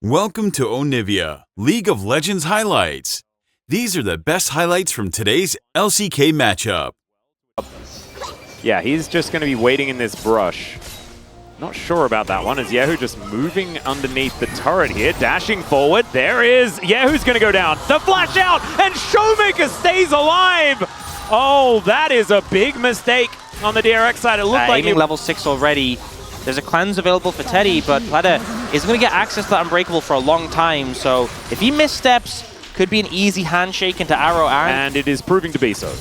Welcome to Onivia, League of Legends highlights. These are the best highlights from today's LCK matchup. Yeah, he's just going to be waiting in this brush. Not sure about that one. Is Yehu just moving underneath the turret here, dashing forward. There is Yehu's going to go down. The flash out, and Showmaker stays alive. Oh, that is a big mistake on the DRX side. It looked like aiming level 6 already. There's a cleanse available for Teddy, but Pleta isn't going to get access to that Unbreakable for a long time. So if he missteps, could be an easy handshake into Arrow and it is proving to be so.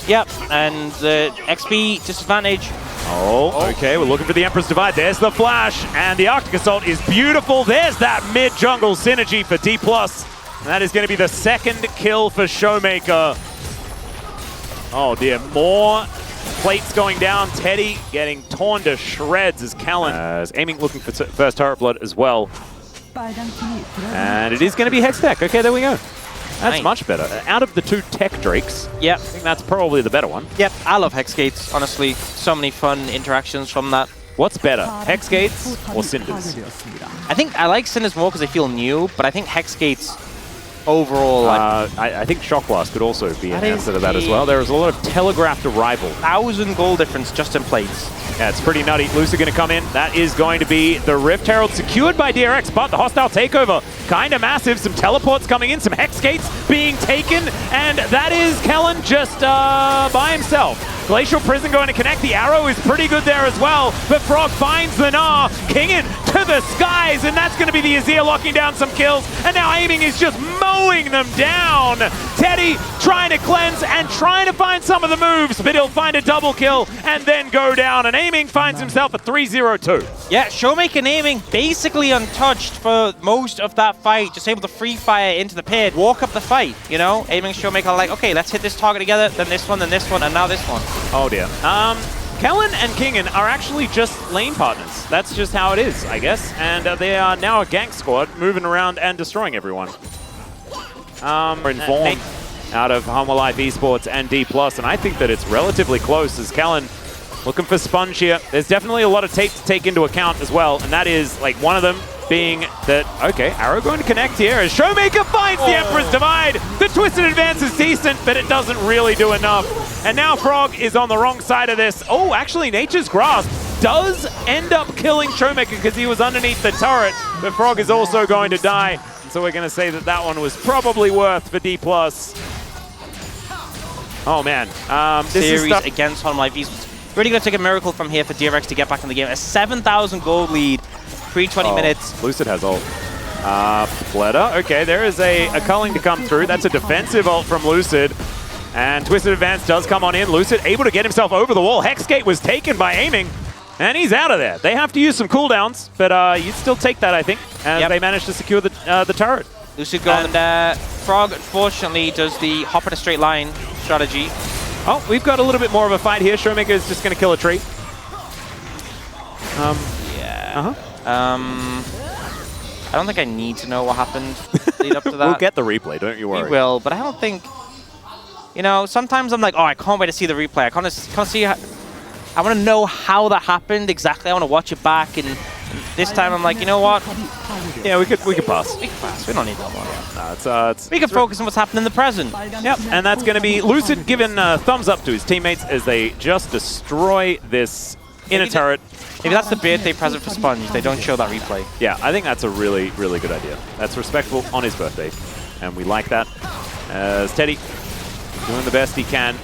Yep, and XP disadvantage. Oh, okay, we're looking for the Emperor's Divide. There's the flash, and the Arctic Assault is beautiful. There's that mid-jungle synergy for Dplus. That is going to be the second kill for Showmaker. Oh dear, more plates going down. Teddy getting torn to shreds as Callan is aiming, looking for first turret blood as well. And it is going to be Hex Tech. Okay, there we go. That's much better. Out of the two Tech Drakes, yep, I think that's probably the better one. Yep, I love Hex Gates, honestly. So many fun interactions from that. What's better, Hex Gates or Cinders? I think I like Cinders more because they feel new, but I think Hex Gates overall... I think Shock Blast could also be an answer to that as well. There is a lot of telegraphed arrival. 1,000 gold difference just in plates. Yeah, it's pretty nutty. Lucy going to come in. That is going to be the Rift Herald secured by DRX, but the hostile takeover kind of massive. Some teleports coming in, some Hex Gates being taken, and that is Kellen just by himself. Glacial Prison going to connect. The arrow is pretty good there as well, but Frog finds the Gnar. Kingin to the skies, and that's going to be the Azir locking down some kills, and now aiming is just mowing them down. Teddy trying to cleanse and trying to find some of the moves, but he'll find a double kill and then go down, and aiming finds himself a 3-0-2. Yeah, Showmaker and aiming basically untouched for most of that fight, just able to free fire into the pit, walk up the fight, you know? Aiming Showmaker like, okay, let's hit this target together, then this one, and now this one. Oh dear. Kellen and Kingin are actually just lane partners. That's just how it is, I guess. And they are now a gank squad, moving around and destroying everyone. Informed out of Humble Life Esports and Dplus, and I think that it's relatively close as Kellen looking for Sponge here. There's definitely a lot of tape to take into account as well, and that is like one of them being that, okay, Arrow going to connect here as Showmaker finds the Emperor's Divide. The Twisted Advance is decent, but it doesn't really do enough. And now Frog is on the wrong side of this. Oh, actually, Nature's Grasp does end up killing Showmaker because he was underneath the turret, but Frog is also going to die. So we're going to say that that one was probably worth for Dplus. Oh, man. This Series is against Humble Life Esports. Really going to take a miracle from here for DRX to get back in the game. A 7,000 gold lead, pre-20 minutes. Lucid has ult. Pleta, okay, there is a culling to come through. That's a defensive ult from Lucid. And Twisted Advance does come on in. Lucid able to get himself over the wall. Hexgate was taken by aiming, and he's out of there. They have to use some cooldowns, but you'd still take that, I think, as they managed to secure the turret. Lucid going, Frog, unfortunately, does the hop in a straight line strategy. Oh, we've got a little bit more of a fight here. Showmaker is just going to kill a tree. Yeah. I don't think I need to know what happened lead up to that. We'll get the replay, don't you worry. We will, but I don't think... You know, sometimes I'm like, oh, I can't wait to see the replay. I can't see how... I want to know how that happened exactly. I want to watch it back, and this time I'm like, you know what? Yeah, we could pass. We can pass. We don't need that one. No, we can focus on what's happening in the present. Yep, and that's going to be Lucid giving thumbs up to his teammates as they just destroy this inner turret. Maybe that's the birthday present for Sponge. They don't show that replay. Yeah, I think that's a really, really good idea. That's respectful on his birthday, and we like that. As Teddy doing the best he can.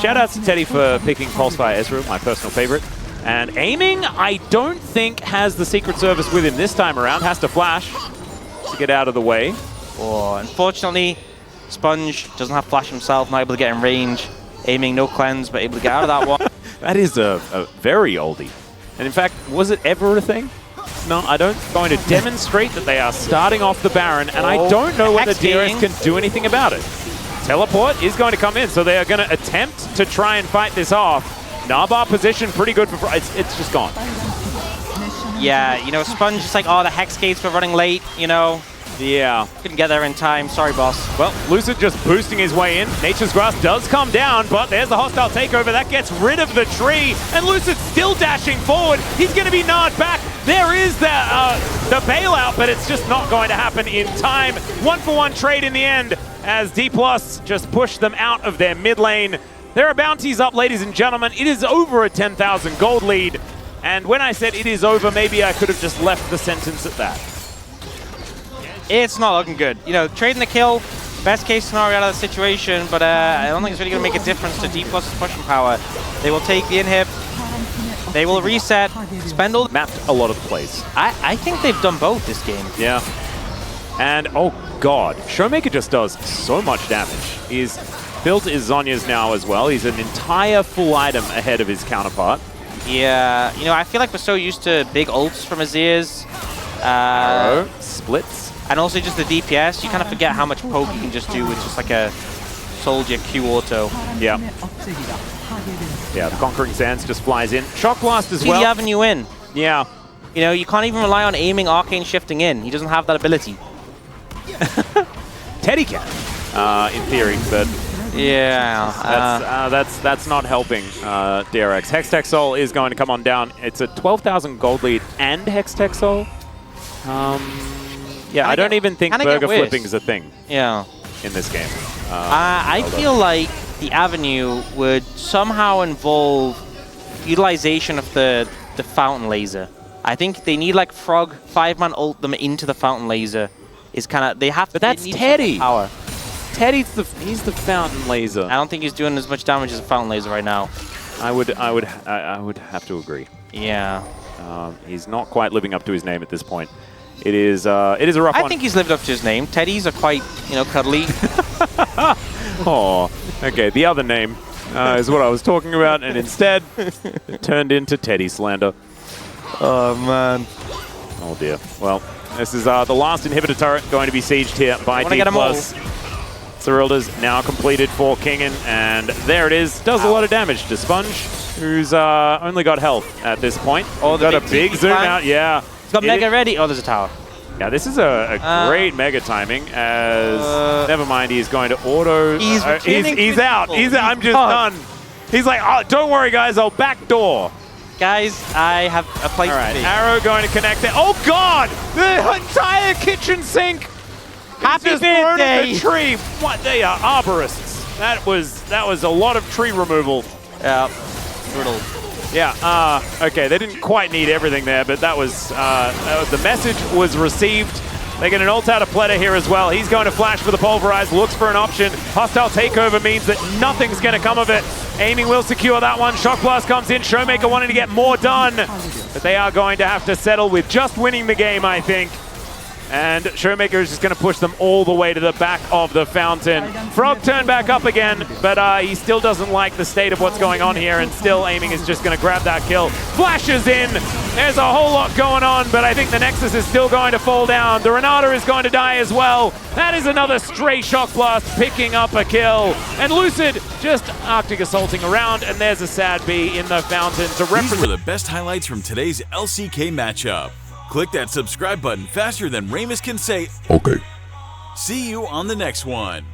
Shout out to Teddy for picking Pulsefire Ezreal, my personal favorite. And aiming, I don't think has the Secret Service with him this time around. Has to flash to get out of the way. Oh, unfortunately, Sponge doesn't have flash himself, not able to get in range. Aiming, no cleanse, but able to get out of that one. That is a very oldie. And in fact, was it ever a thing? No, I don't. Going to demonstrate that they are starting off the Baron, and I don't know whether DRX can do anything about it. Teleport is going to come in, so they are going to attempt to try and fight this off. Narbar position pretty good for... It's just gone. Yeah, you know, Sponge is like, oh, the Hex Gates were running late, you know. Yeah. Couldn't get there in time. Sorry, boss. Well, Lucid just boosting his way in. Nature's Grass does come down, but there's the hostile takeover. That gets rid of the tree, and Lucid still dashing forward. He's going to be gnawed back. There is the bailout, but it's just not going to happen in time. 1-for-1 trade in the end as Dplus just pushed them out of their mid lane. There are bounties up, ladies and gentlemen. It is over a 10,000 gold lead. And when I said it is over, maybe I could have just left the sentence at that. It's not looking good. You know, trading the kill, best case scenario out of the situation, but I don't think it's really going to make a difference to Dplus' pushing power. They will take the inhib. They will reset, spend all... Mapped a lot of the plays. I think they've done both this game. Yeah. And, oh god, Showmaker just does so much damage. He's built his Zhonya's now as well. He's an entire full item ahead of his counterpart. Yeah, you know, I feel like we're so used to big ults from Azir's. Arrow, splits. And also just the DPS. You kind of forget how much poke you can just do with just like a soldier Q auto. Yeah. Yeah, the Conquering Sands just flies in. Shock Blast as well. See the avenue in. Yeah. You know, you can't even rely on aiming, arcane shifting in. He doesn't have that ability. Teddy can, in theory, but yeah, that's not helping DRX. Hextech Soul is going to come on down. It's a 12,000 gold lead and Hextech Soul. Yeah, I don't even think burger flipping is a thing. Yeah. In this game. I feel like the avenue would somehow involve utilization of the fountain laser. I think they need like Frog 5-man ult them into the fountain laser. Is kind of they have to. But that's Teddy. Power. Teddy's he's the fountain laser. I don't think he's doing as much damage as a fountain laser right now. I would have to agree. Yeah. He's not quite living up to his name at this point. It is a rough one. I think he's lived up to his name. Teddy's are quite, you know, cuddly. Oh, okay. The other name is what I was talking about, and instead it turned into Teddy slander. Oh man. Oh dear. Well, this is the last inhibitor turret going to be sieged here by Dplus. Cyrilda's now completed for Kingen, and there it is. Does a lot of damage to Sponge, who's only got health at this point. Oh, got a big zoom out. Yeah. He's got Mega ready. Oh, there's a tower. Yeah, this is a great Mega timing, as never mind, he's going to auto. He's out. He's out. I'm just done. He's like, oh, don't worry, guys. I'll backdoor. Guys, I have a place. All right, Arrow going to connect it. Oh God! The entire kitchen sink. Happy just birthday! The tree. What? They are arborists. That was a lot of tree removal. Yeah. Brutal. Yeah. Okay. They didn't quite need everything there, but that was the message was received. They get an ult out of Pleta here as well. He's going to flash for the Pulverize, looks for an option. Hostile takeover means that nothing's going to come of it. Aiming will secure that one. Shock Blast comes in. Showmaker wanting to get more done. But they are going to have to settle with just winning the game, I think. And Showmaker is just going to push them all the way to the back of the fountain. Frog turned back up again, but he still doesn't like the state of what's going on here, and still Aiming is just going to grab that kill. Flashes in. There's a whole lot going on, but I think the Nexus is still going to fall down. The Renata is going to die as well. That is another stray Shock Blast picking up a kill. And Lucid just Arctic assaulting around, and there's a sad B in the fountain to represent. These were the best highlights from today's LCK matchup. Click that subscribe button faster than Ramus can say, okay. See you on the next one.